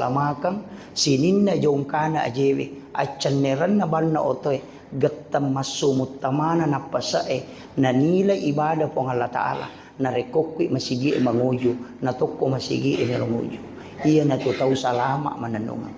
salamakang sininna jongkana ajewe acanneran na banna otoy gattam masumuttamana napasae na nilai ibadah pong Allah Ta'ala na rekokwi masigi manguyo na tokko masigi manguyo iya na tutaw salama mananungan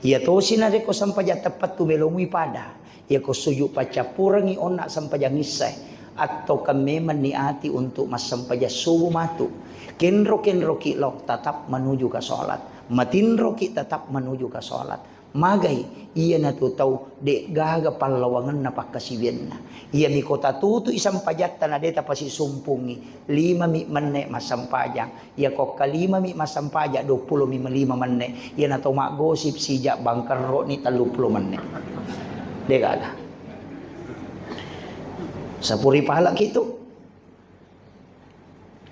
iya to sinare ko sampaja tepat tumelongi pada iya ko suyu pacapurangi onak sampaja ngisay atau kami meniati untuk mas sampaja subuh matu kenro kilok tetap menuju ke sholat matinro ki tetap menuju ke sholat magai iya na tutaw de gaga palawangan na pakasibian na iya mi kota tutu isang pajata na deta pasi sumpungi 5 mi menne masampajang iya kok kalima mi masampajang 20 mi 5 menne iya na to magosip sijak bangkero ni 30 menne de gaga sapuri pahala gitu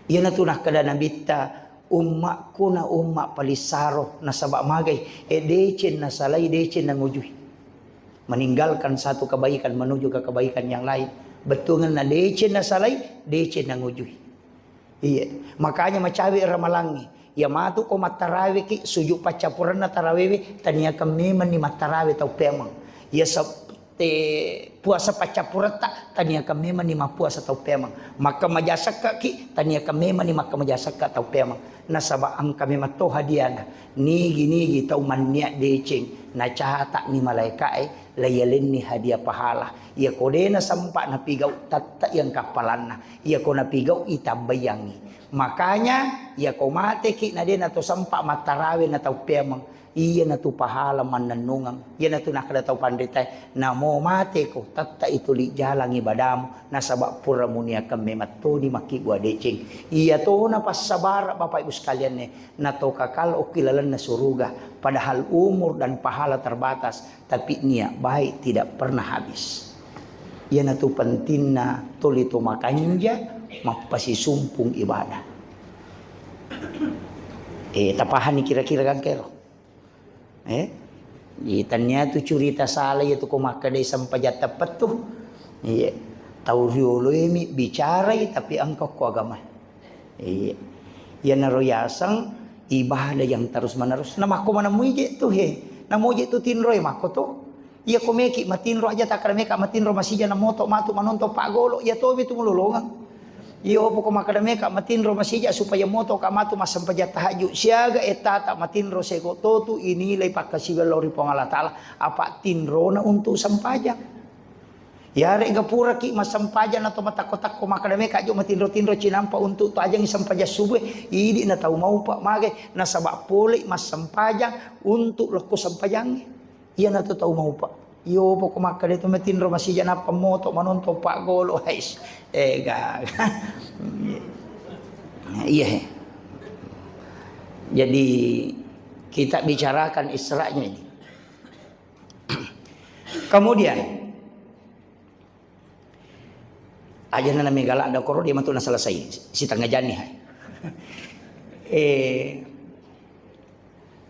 iya na tunah kada nabita ummakku na ummak palisaro na sabak magay decen na salay decen na ngujuy meninggalkan satu kebaikan menuju ke kebaikan yang lain betungan na decen na salay decen na ngujuy iya makanya macawi ramalangi ya matu ko matarawe ki suju pacapuran na tarawewe tania kameman ni matarawe tau pemang ya puasa pacapuran tak tania kameman ni mapuasa tau pemang maka majasaka ki tania kameman ni maka majasaka tau pemang nasaba ang kami mato hadiana nigi tau mannya deceng na cahata ni malaikai layalin ni hadiah pahala ia kodena sampak na pigau tatta yang kapalanna ia ko na pigau itambayangi makanya ia ko mate ki na dena to sampak matarawe na tau pemang iya na tu pahala mananungang iya na tu nakada tau panditay na mo mate ko tatta itu li jalang ibadamu nasaba pura munia kami mato ni makigwa deceng iya to na pasabara bapak ibu sekalian na to kakal o kilalan na suruga padahal umur dan pahala terbatas tapi niat baik tidak pernah habis iya na tu pentingna tuli to makanja mapasi sumpung ibadah tapahan ni kira-kira kan kero itanya tu curita salah itu ko makadai sampajat tepat tuh iya tahu riolo ini bicara tapi angkau ko agama iya ya naroyasang ibadah yang terus menerus nama ko mana muje tuh na muje tu tinroy mako tuh iya ko meki matinro aja tak kada meka matinro masih jana moto matu manonto pagolo ya to bitu ngululungan iyo po ko makadame ka matinro masija supaya moto ka matu masampaja tahajud siaga etata matinro sego totu inilai pakasigalori po Allah Ta'ala apa tinro na untuk sampajang yare gapura ki masampaja na to matakotak ko makadame ka jo matinro cinampa untuk to ajang sampaja subuh idi na tau mau pa magay na sabak puli masampajang untuk loko sampajang iya na to tau mau pa yo po kumakade to matinro masija na pamoto manonto pak golo hais gak iya jadi kita bicarakan Isra'nya ini kemudian aja na namigala ada koro dia matu na selesai si tangga jani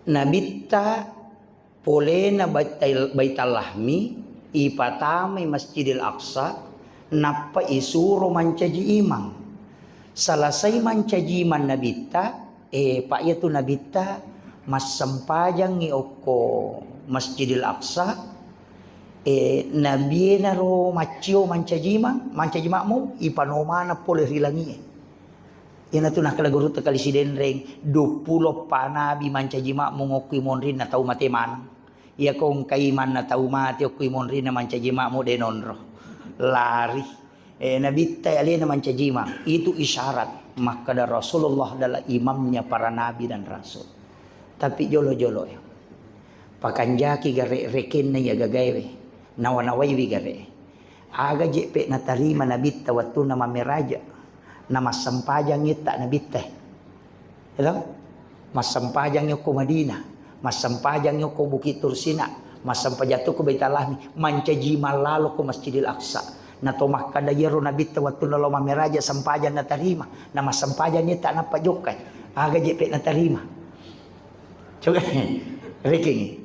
nabita polena baital lahmi ipatame masjidil aqsa napa isuro mancaji imam salasai mancaji man nabita pak ya tu nabita mas sampajang ni oko masjidil aqsa nabiena ro macio mancaji makmu ipanomana pole rilangi ina tu nakala guru ta kali sidenreng 20 panabi mancaji makmu ngokui monrin na tau mateman iya kong kaiman na tau mati okui monrin na mancaji makmu denonro lari nabita alina mancaji mak itu isyarat maka da Rasulullah adalah imamnya para nabi dan rasul tapi jolo-jolo ya pakanjaki gare reken na ya gagawe nawanawai wi gare aga jepe na tarima nabita waktu nama meraja nama sampajang ita nabita hello mas sampajang ko Madinah mas sampajang ko Bukit Tursina mas sampajatu ko Baitul Lahmi mancaji malalo ko Masjidil Aqsa na tomah kada yero nabita waktu nalo mameraja sampajang na tarima nama sampajang ita na pajokai aga jepe na tarima coba reking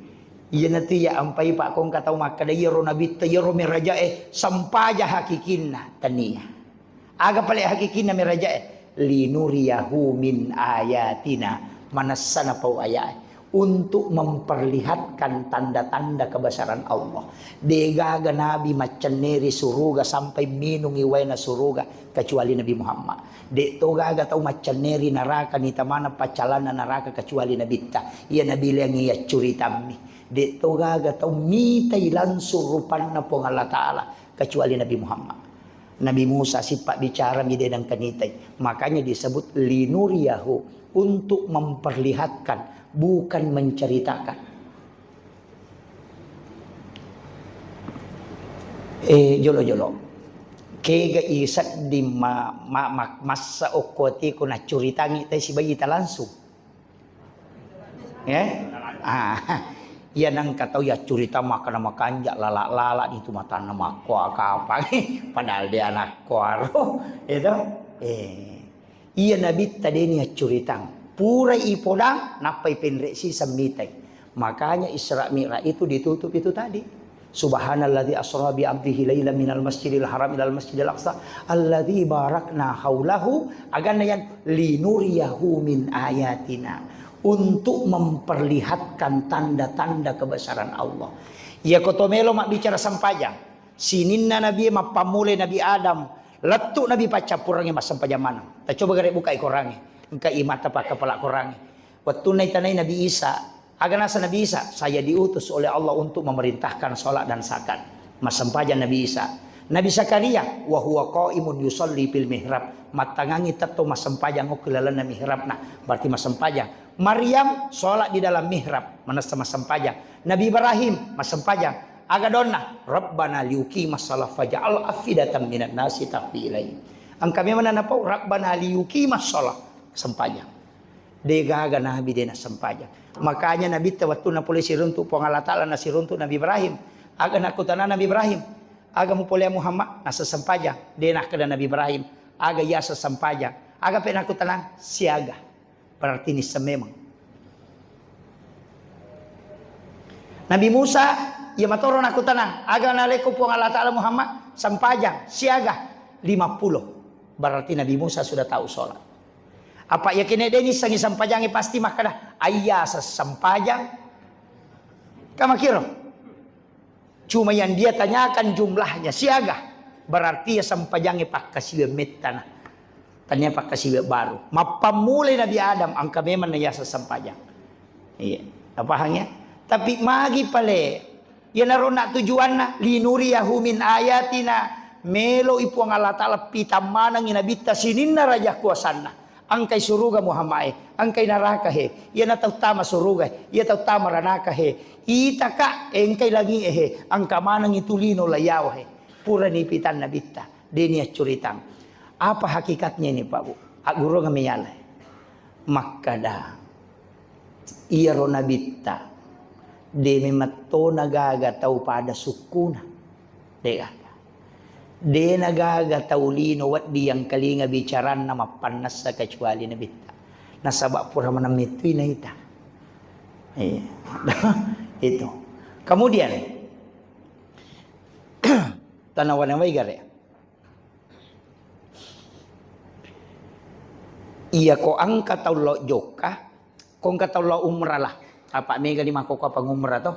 iya nanti ya ampai pak kong katau makada yero nabita yero meraja sampaja hakikinna tania aga pale hakikinna meraja linuriyahu min ayatina manassana pau ayat untuk memperlihatkan tanda-tanda kebesaran Allah. Degaga Nabi macaneri suruga sampai minungi waina suruga kecuali Nabi Muhammad. De togaga tau macaneri neraka ni tamana pacalana neraka kecuali Nabi ta. Ia Nabi yang ia curitammi. De togaga tau mitai langsung rupanna pong Allah Ta'ala kecuali Nabi Muhammad. Nabi Musa sifat bicara midedang kanitai. Makanya disebut linuriyahu, untuk memperlihatkan, bukan menceritakan. Jolo-jolo. Kega isat di masa okoti ko na curitangi tayo si bayi ta langsung. Ya? Yan ang kataw ya curita maka na makanja lala dito mata na makwa kapag padahal dia anak kwaro. Ito? Iya Nabi tadi niya curitang. Puray ipodang napay pinresi sa mitay. Makanya Isra Mi'raj itu ditutup itu tadi. Subhanalladzi asra bi 'abdihi lailan minal masjidil haram ilal masjidil aqsa alladzi barakna haulahu, agana yan linuriyahu min ayatina, untuk memperlihatkan tanda-tanda kebesaran Allah. Ya kotomelo mak bicara sampajang. Sininna Nabi mapamule Nabi Adam, letuk Nabi pacapurangnya mas sampajang mana. Ta coba gare buka ikorangi. Engka imata pa kepala korangi. Waktu naitanai Nabi Isa, agak nasa Nabi Isa, saya diutus oleh Allah untuk memerintahkan sholat dan zakat. Mas sampajang Nabi Isa. Nabi Zakaria, wa huwa qaimun yusalli fil mihrab. Matangangi tato mas sampajang o kilalana mihrabna. Berarti mas sampajang. Maryam sholat di dalam mihrab, manasa mas sampajang. Nabi Ibrahim mas sampajang. Aga donna, Rabbana liuqimas shalah faj'al afidatan minan nasi tahwi ilaihi. Ang kami mana napau Rabbana liuqimas shalah sampajang. Degaga Nabi dena sampajang. Makanya Nabi waktu na pulih siruntuk Allah Ta'ala na siruntuk Nabi Ibrahim. Aga nakutana Nabi Ibrahim. Aga mo pulih Muhammad nasa sampajang. Dena kada Nabi Ibrahim. Aga yasa sampajang. Aga penakutana siaga. Berarti ini sememang. Nabi Musa, ia matoro nakutana. Aga naleko po Allah Ta'ala Muhammad sampajang siaga 50. Berarti Nabi Musa sudah tahu sholat. Apa yakin ini sangi sampajangi pasti makana ayah sampajang. Kamu kira? Cuma yang dia tanyakan jumlahnya siaga. Berarti ya sampajangi pak kasih metana. Tanya pak kasih baru. Mapamulai Nabi Adam angka memang na yasa sampajang. Iya. Apa hanya? Tapi magi pale. Ya naron na tujuan na linuriyahu min ayatina. Melo ipu ang Allah Ta'ala pitamanang inabita sininna raja kuasanna. Angkay suruga Muhammad, angkay naraka he. Ia natau tama suruga, ia tau tama ranaka he. Ita ka, engkay lagi he. Ang kamanang itulino layaw he. Pura nipitan na bita. Diniya curitang. Apa hakikatnya ini Pak Bu? Guru ngamiyala. Makada. Iya ro nabita. Demi matto nagaga tau pada sukuna. Dega. De nagaga taulino wat di yang kalinga bicaran na mapanas sa kecuali na bita. Nasaba pura manamitoy na ita. Itu. Kemudian tanawan ng gare. Iya ko ang kataulo joka, kung kataulo umrah lah. Apa mega lima ko pang umrah to?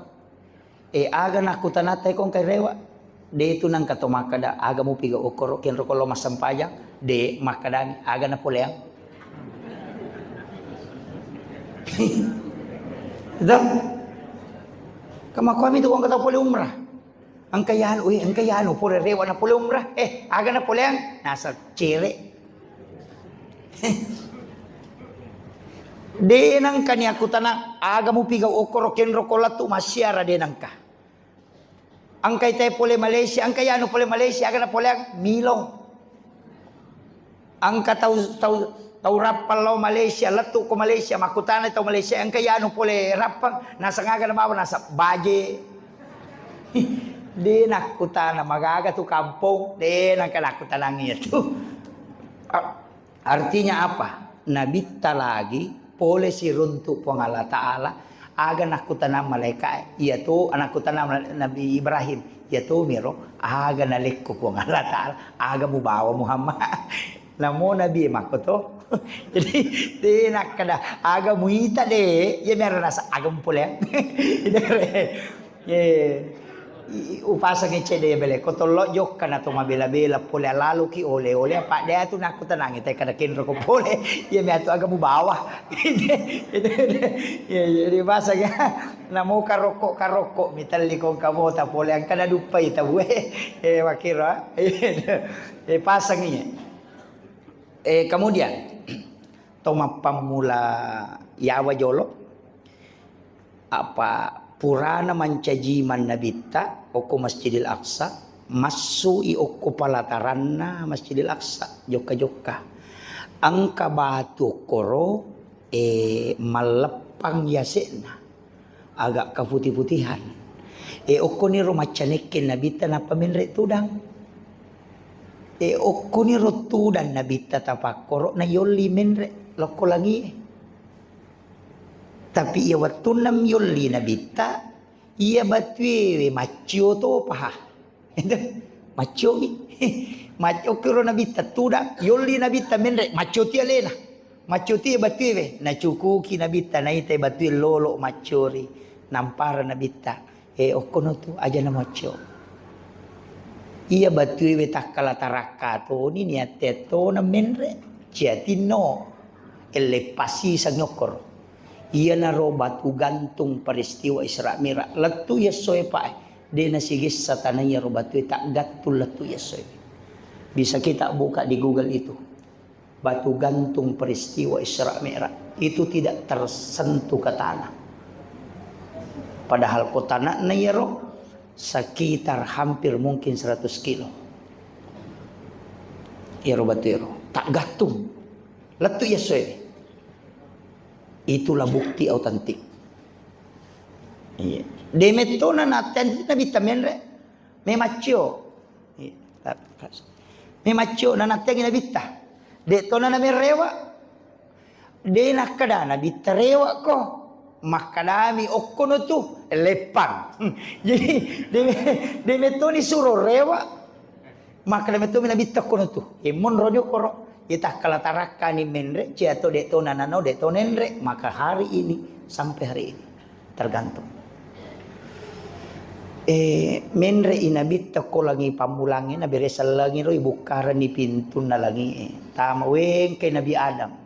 Aga na kutanatay kong kay rewa. De itu nang kato makada aga mo piga okoro ken rokolo masampayang de makadang aga na puleang. Dah. Kama kami tu kong kata pule umrah. Ang kayano pure rewa na pule umrah. Aga na puleang nasa cire. De nang kanya kutana aga mo piga okoro ken rokolo tu masyara de nang ka. Ang kay tayo pole Malaysia, ang kayano pole Malaysia, aga na pole ang milong. Ang tau rapal Malaysia, latu ko Malaysia, makutana ito Malaysia, ang kayano pole rapang, nasa ngaga na mawa, nasa baje. Di nakutana, magaga to kampong, di nakakutana ito. Artinya apa? Nabita lagi, pole si runtuk po Allah Ta'ala, aga nakutana malaikat, iya to anak kutana Nabi Ibrahim, iya to miro aga nalikko po Allah Ta'ala, aga mo bawa Muhammad. Namo Nabi makoto. Jadi dia nak kada aga muita de, ya meron nasa agam pula. Upasa ke cede bele kotollo jokka na to mabela-bela pole lalu ki ole pak dia tu nak tenang kita kada kenro ko pole ya me atu agamu bawah. Ya jadi bahasa ya namo karokok mitali ko kamota pole ang kada dupai ta we wakira pasangnya. Kemudian toma pamula yawa jolo apa purana mancajiman nabita oko Masjidil Aqsa masui oko palataranna Masjidil Aqsa joka angka batu koro malepang yasena agak keputih-putihan oko ni romacanekin nabita na paminre tudang oko ni rotudan nabita tapakoro na yoli minre loko lagi tapi ia waktu nam yoli nabita ia batwe macio to paha macio mi macio kiro nabita tuda yoli nabita menre macio tia lena macio tia batwe na cuku ki nabita na ite batwe lolo maciori nampara nabita okono tu aja na macio ia batwe takala taraka to ni niate to na menre ciatino ele pasi sanyokor iya naro batu gantung peristiwa Isra Mi'raj letu yesoy pa de nasigis sa tanaya ro batu tak gatul letu yesoy bisa kita buka di Google itu batu gantung peristiwa Isra Mi'raj itu tidak tersentuh ke tanah padahal kota naknya ro sekitar hampir mungkin 100 kilo ya ro batu ro tak gantung letu yesoy. Itulah bukti autentik. Iya. Demetona naten nabita menre. Me macio. Me macio na naten nabita. De tona na merewa. De nakada nabita rewa ko. Makadami okono tu lepang. Jadi demetoni suruh rewa. Makadami tu nabita kono tu. Mon rojo koro. Kita kalataraka ni menre ciato de to nanano de to nenre maka hari ini sampai hari ini tergantung menre inabita ko langi pamulangi na beresal langi ro ibukara ni pintu na langi tama weng kay Nabi Adam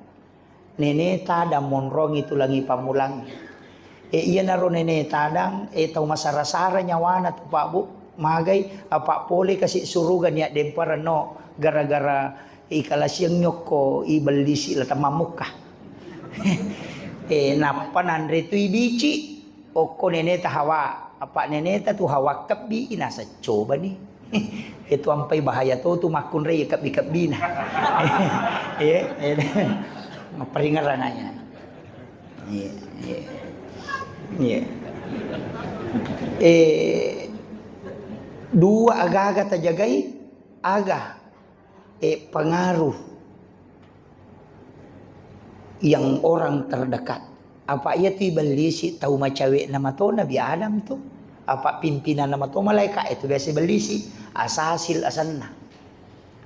nene tadam monrong itu langi pamulangi iya na ro nene tadang tau masara-sara nyawana tu Pak Bu magay apa pole kasi surugan ya dempara no gara-gara ikalasiyang nyoko ibalisi la tamamuka napanan retu ibici oko neneta hawa apa neneta tu hawa kabi inasa coba nih itu ampai bahaya tu makun re kabi kabina peringarananya dua aga-aga tajagai aga pengaruh yang orang terdekat. Apa ia tu belisi tahu macawe nama tu Nabi Adam tu? Apa pimpinan nama tu malaikat itu biasa belisi asasil asanna.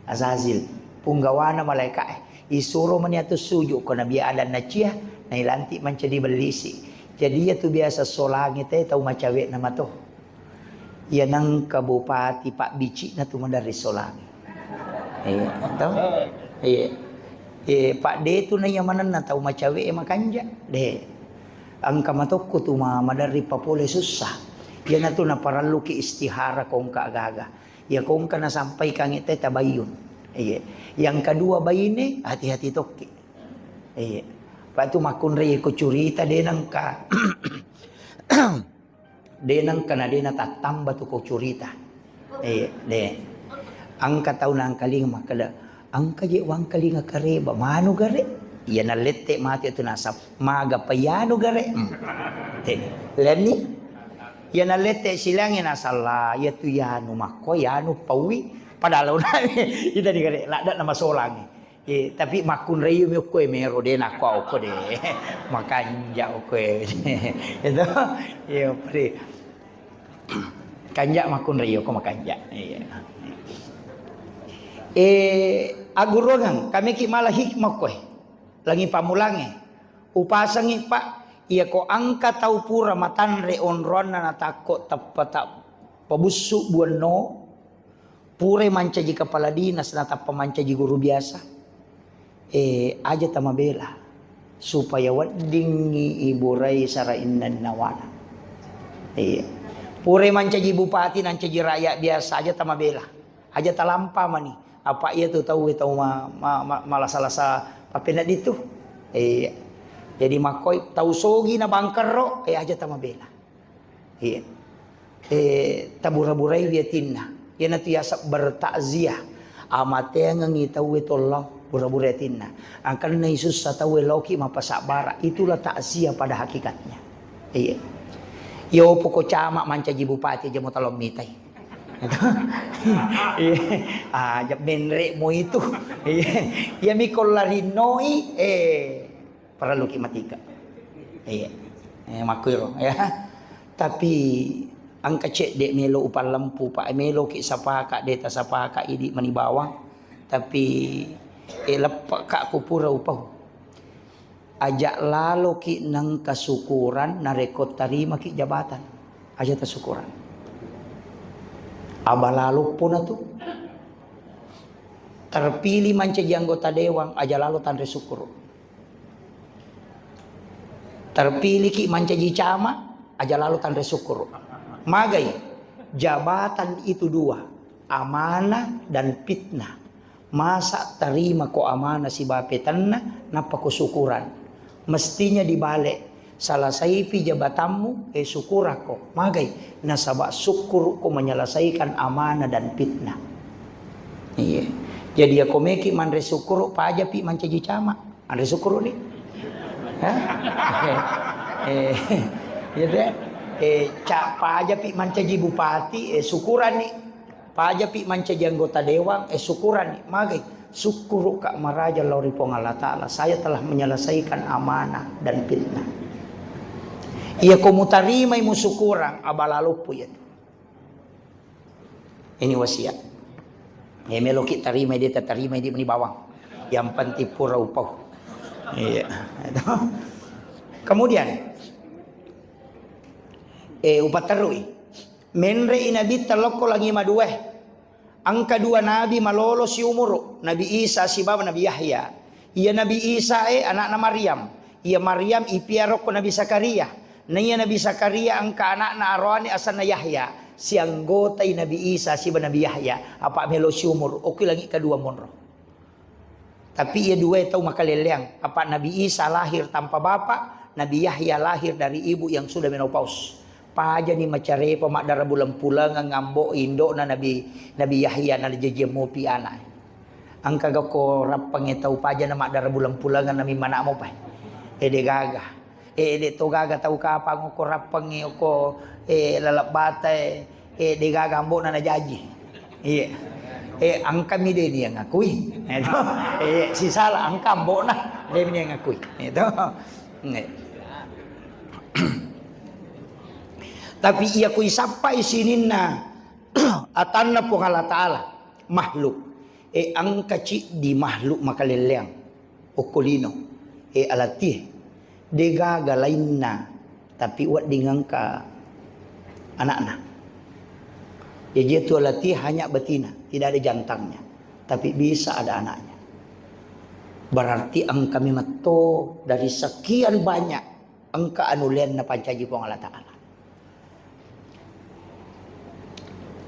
Asasil punggawana malaikat isuro maniatu sujuk ko Nabi Adam na cia na ilanti mencadi belisi. Jadi ia tu biasa solangi teh tahu macawe nama tu. Ia nang kabupati Pak Bici na tu mandari solangi. Tahu? Pak D tu na yamanan na tahu macawe makanja de angka matokku tu madari papole susah ya na tu na paralu ki istihara kong ka agaga ya kong ka na sampai kang ite tabayun yang kedua bayine hati-hati tokki Pak tu makun re ko curita de nang ka de nang kana de na tatamba tu ko curita de angka tahu nang kaling makala angka je wang kaling kareba manu gare ya na lette mati tu nasab maga payano gare leni ya na lette silang na sala ya tu yanu mako yanu pawi padahal na ita di gare lada nama solang tapi makun rayu mi ko mero de na ko de makanja ko itu ya pri kanja makun rayu ko makanja agurongan kami ki malah hikmah koy. Langi pamulange. Upasangi pak iya ko angka tau pura matanre onron na natako tapata pabusu buano. Pure manca ji kepala dinas na tapamanca ji guru biasa. Aja tamabela supaya wadingi iburai sarainan nawana. Pure manca ji bupati nanca ji rakyat biasa aja tamabela. Aja talampa mani. Apa ia tu tahu malah salah papena itu. Jadi makoi tahu sogi na bangkero aja tamabela. Tabura-burai biatinna. Yan natiyasa bertakziah amate nga ngitaw ito Allah pura-buratin na ang kanina Yesus sa tawe loki mapasabara itulah takziah pada hakikatnya. Yo poko cama manca ji bupati jamo talom mitay. Jab benre mo itu. Ya mikol larinoi para loki matika. Makuiro ya. Tapi ang kacek dek melo upal lampu pak melo ki sapaka deta sapaka idi manibawang tapi lepak kak kupura upau ajak lalo ki nang kasukuran narekot tarima ki jabatan aja tasukuran abalalo pun atu terpilih manca anggota dewan aja lalu tanre syukur terpilih ki manca cama aja lalu tanre syukur. Magai jabatan itu dua, amanah dan fitnah. Masa terima ko amanah si bapetanna napa ko syukuran. Mestinya dibalik. Salah saipi jabatanmu syukur ko. Magai nasaba syukur ko menyelesaikan amanah dan fitnah. Iya. Jadi aku meki manre syukur paja pi mancaji cama. Andre syukur ni. Hah? Ya deh. Cak paja pi mancaji bupati syukuran nih paja pi mancaji anggota dewan syukuran nih magai syukur kak maraja lori Allah Ta'ala saya telah menyelesaikan amanah dan fitnah iya komu tarima imu syukuran abalalupu ya ini wasiat ya meloki tarima dia terima dia meni bawang yang penting pura upau iya kemudian upatarui menre inabi taloko lagi madueh angka dua nabi malolo si umuru Nabi Isa si baba Nabi Yahya iya Nabi Isa anak Maryam iya Maryam ipiarok ko Nabi Zakaria na iya Nabi Zakaria angka anak na arwani asana Yahya si anggota Nabi Isa si baba Nabi Yahya apa melo si umur oke lagi kedua monro tapi ia dua tahu makaleleang apa Nabi Isa lahir tanpa bapak Nabi Yahya lahir dari ibu yang sudah menopause paja ni macare pamak dara bulan pulang ngambo indo na Nabi Yahya na jeje mo pi ana ang kaga ko rapang tau paja na mak dara bulan pulang na mi mana mo pa de gaga de to gaga tau kapang ko rapang ko lalap bata de gaga ambo na jaji ang kami de dia ngakui si salah ang kambo na de ni ngakui itu tapi ia kui sampai sinin na atanna po Allah Ta'ala makhluk ang kaci di makhluk makaleleang okolino alati degaga lain na tapi wat dengan ka anak-anak jadi itu alati hanya betina tidak ada jantangnya tapi bisa ada anaknya berarti ang kami mato dari sekian banyak angka anulen na pancaji po Allah Ta'ala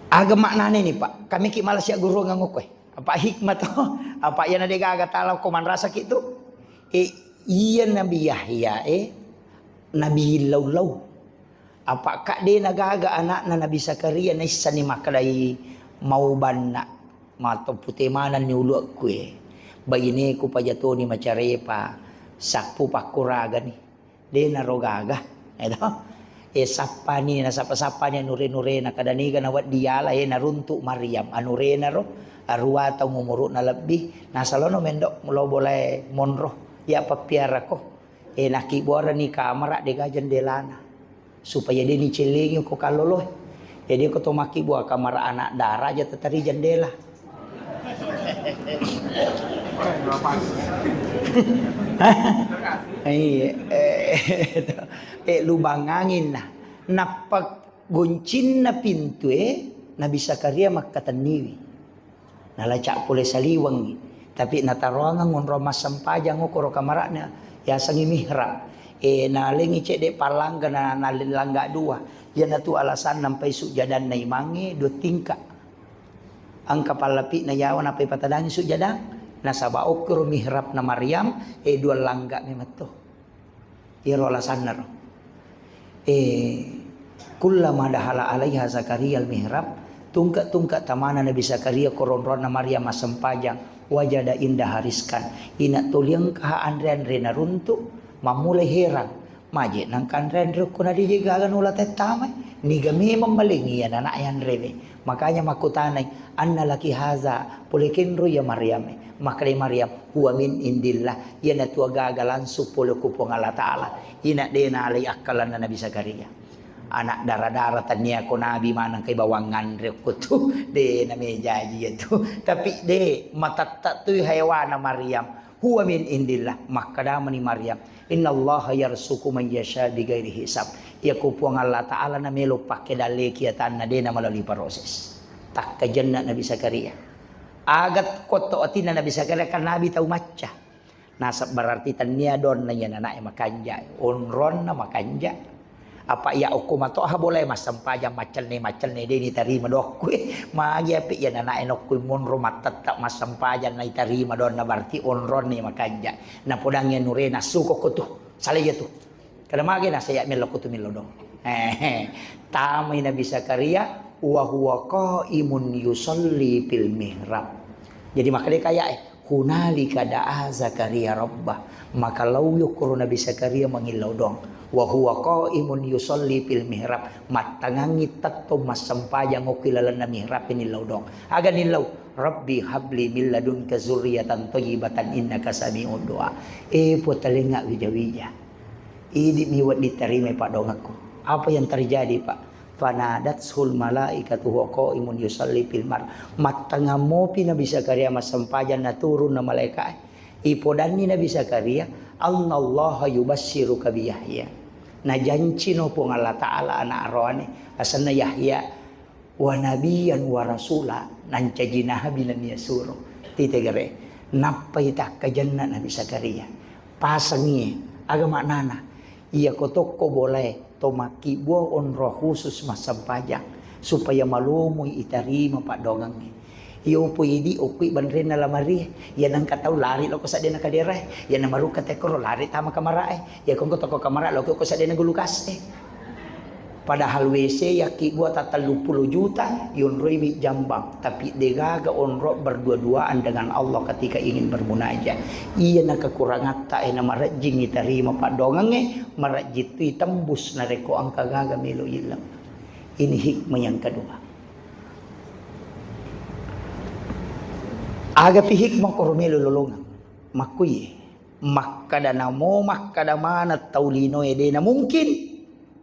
agama maknanya nih Pak, kami ki malas ya guru nganguk apa hikmat tuh, apa yang ada gaga talau koman rasa gitu, iya Nabi Yahya, Nabi Laulau, apa kak dia nagaga anak na Nabi Zakaria na isa ni makalai mau bana, mato putih mana ni ulu kue, bayi ni ku pajato ni macarepa, sakpu pakuraga ni, dia narogaga, itu. Sapa ni na sapa niya nure na kadaniga na wat diala naruntu Maryam anure na ro arwa ta ngumuro na labbi nasalono mendok mulo boleh monro ya papiara ko nakibora ni kamera de jendelana supaya dia ni celengi ko kaloloh jadi ko to maki buah kamera anak darah aja tetari jendela Lubang angin nah. Napag guncin na pintu Nabi Zakaria makataniwi. Nalacak pula saliwang. Tapi nataruangan ngon mas sampajang koro kamaraknya. Ya sangi mihrab. Nalingi cek dek palangga na nalilangga dua. Yan na tu alasan nampai sujadan na imangi 2 tingkat. Ang kapalapi na yawan napay patadangin sujadan. Nasa baok kuro mihrab na Maryam. 2 langga ni mato. Iro alasan na ro. Kullama dahala alaiha Zakaria al-mihrab. Tungkat tamana Nabi Zakaria koronron na Maryam masampajang. Wajada indah hariskan. Ina tuliang kaha andre-andre na runtuk. Mamulai heran. Maje nang kanren ko na dijigagan ulat tamay. Niga memang malingi yan anak yan reme. Makanya makutanay. Anna laki haza. Pulikin ya Maryam. Makanya Maryam. Huwa min indillah. Yan na tuwa gagalan supolo kupong Allah Ta'ala. Ina de na alay akalan na Nabi Zakaria. Anak darah-daratan niya ko nabi manang kay bawangan ko to. De na may jaji ito. Tapi de matatta to'y hayawan na Maryam. Huwa min indillah. Makadama ni Maryam. Inna Allah yarsuku man yasha bighairi hisab. Ia kupuang Allah Ta'ala na melo pakai dali kiatan na de na melalui proses. Tak kejannat Nabi Zakaria. Agat koto atin na Nabi Zakaria kan Nabi tahu maca. Nasab berarti tania don na yan anak makanja. Onron na makanja. Apa ya okumato boleh mas sampajang macel ne de ni tarima doh kue. Magi api yan anak enok kue monro matat tak mas sampajang na tarima don na berarti onron ni makanja. Na podang yan nure na suko ko tu. Salaya tu. Kada magi na saya melo ko tu melo dong. Tamay Nabi Zakaria wa huwa qaimun yusalli fil mihrab. Jadi makanya kaya hunalika da'a Zakaria rabbah. Maka lauyuk kuro Nabi Zakaria mangilaw dong. Wa huwa qaimun yusalli fil mihrab. Matangangi tatto masampayang o kilala na mihrab inilaw dong. Aga nilaw Rabbi habli min ladunka zurriyatan thayyibatan innaka sami'ud du'a. Po talinga wija-wija. Idi miwat diterima Pak dong aku. Apa yang terjadi Pak? Fanadatsul malaikatu huwa qaimun yusalli fil mar. Matangamopi Nabi Zakaria masampajan na turun na malaikat. Ipodani Nabi Zakaria Allah yubassiruka bi Yahya. Na janji no pong Allah Ta'ala anak arwani asana Yahya wa nabiyan wa rasula nan cajinah bilan yasuru. Titegere napai tak ka jannat Nabi Zakaria. Pasangi agama nana. Iya kotoko boleh tomaki buah on roh khusus masampajang supaya malumui itarima Pak dongangi. Iyo po idi okui banre na lamari. Yan ang kataw lari lo ko sa din nakadire. Yan ang maru katekoro lari tama kamara Ya kung ko toko kamara lo ko sa din nagulukas Padahal WC yaki buat 30 juta yun remi jambang. Tapi degaga onro berdua-duaan dengan Allah ketika ingin bermunajat. Iya na kekurangan tae na marajing itarima Pak dongange marajit tembus na reko ang kagaga melo ilang. Ini hikmah yang kedua. Aga pi hikmah koromelo lolongan. Makuye. Makkada namo makkada mana taulino ede na mungkin.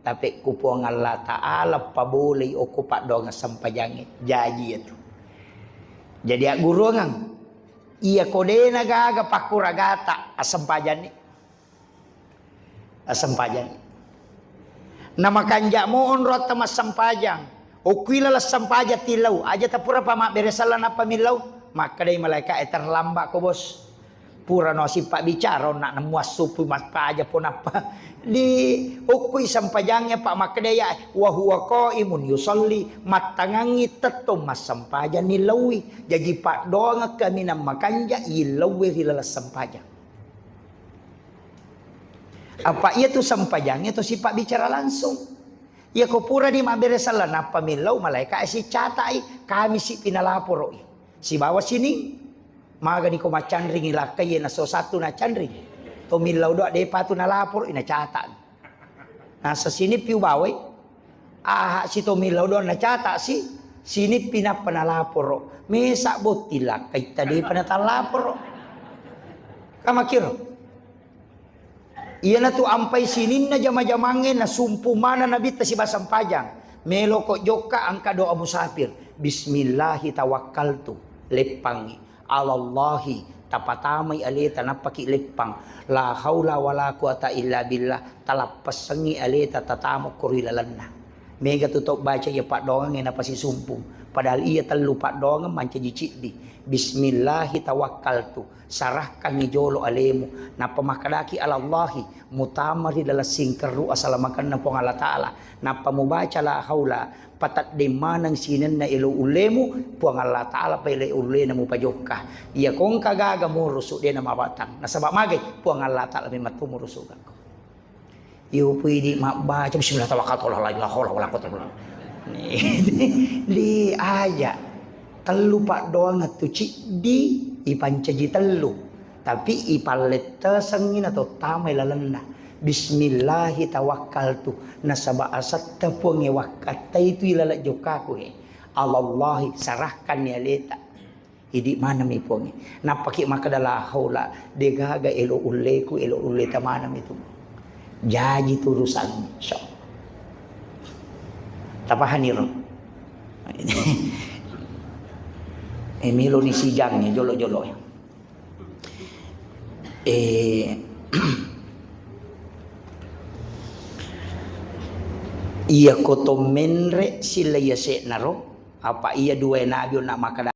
Tapi kupuang Allah Ta'ala paboleh oku Pak donga sampajangi jaji itu. Jadi guru ngang iya kodena gaga pakuragata asampajani. Nama kanja mo onrot mas sampajang. Okuila la sampaja tilau aja tapura pa mak beresalan apa milau maka dari malaikat terlambat ko bos. Pura no si Pak bicara nak namuas supu mas pa aja pun apa di ukui sampajangnya Pak makdaya wa huwa qaimun yusalli matangangi tetto mas sampaja nilawi jadi Pak doang kami nam makanja ilawi hilala sampaja. Apa ia tu sampajangnya tu si Pak bicara langsung. Ya ko pura di maberesalan apa milau malaikat si catai kami si pinalapor si bawa sini maga ni ko macandring ilakay na so satu na candring to milaw do de patu na lapor ina cata nasa sini piu baway si to milaw do na cata si sini pinapanalapor mesa botila kay tadi panatalapor kamakiro iya na tu ampay sinin na jama-jamangin na sumpu mana nabita si basampajang melo ko joka ang kado Abu Safir bismillahi tawakkaltu lepangi alallahi tapatamay alita napakilipang la haula wala quwata illa billah talappasangi alita tatamok kurilalan na. Mega tutok baca ya pak dongang yang napasisumpung. Padahal ia telu pak dongang manca jicidi. Bismillahi tawakkaltu. Sarahkan nijolo alemu. Napa makadaki alallahi. Mutamari dala singkeru asalamakan na pong Allah Ta'ala. Napa mubaca la haula. Patat demanang sinan na ilo ulemu. Puang Allah Ta'ala pa ilo ule na mupajokka. Ia kong kagaga mo rusuk dia na mabatang. Nasabak magay. Puang Allah Ta'ala may matumurusuk ako. Iyo pwede mabaca bismillah tawakkaltu la ilaha wala quwwata illa di aja telu pak doang atu di ipancaji telu tapi ipalet sengina to tamay lalenna bismillahi tawakkaltu nasaba asat tepunge wakata itu ilala jokaku Allahi sarahkan ya leta idi mana mi ponge napaki makadala haula degaga elo uleku elo uleta mana itu jadi turusan so tapahanir Emilo ni sijangnya jolo-jolo iya koto menre sila yase naro apa iya dua nabi nak makada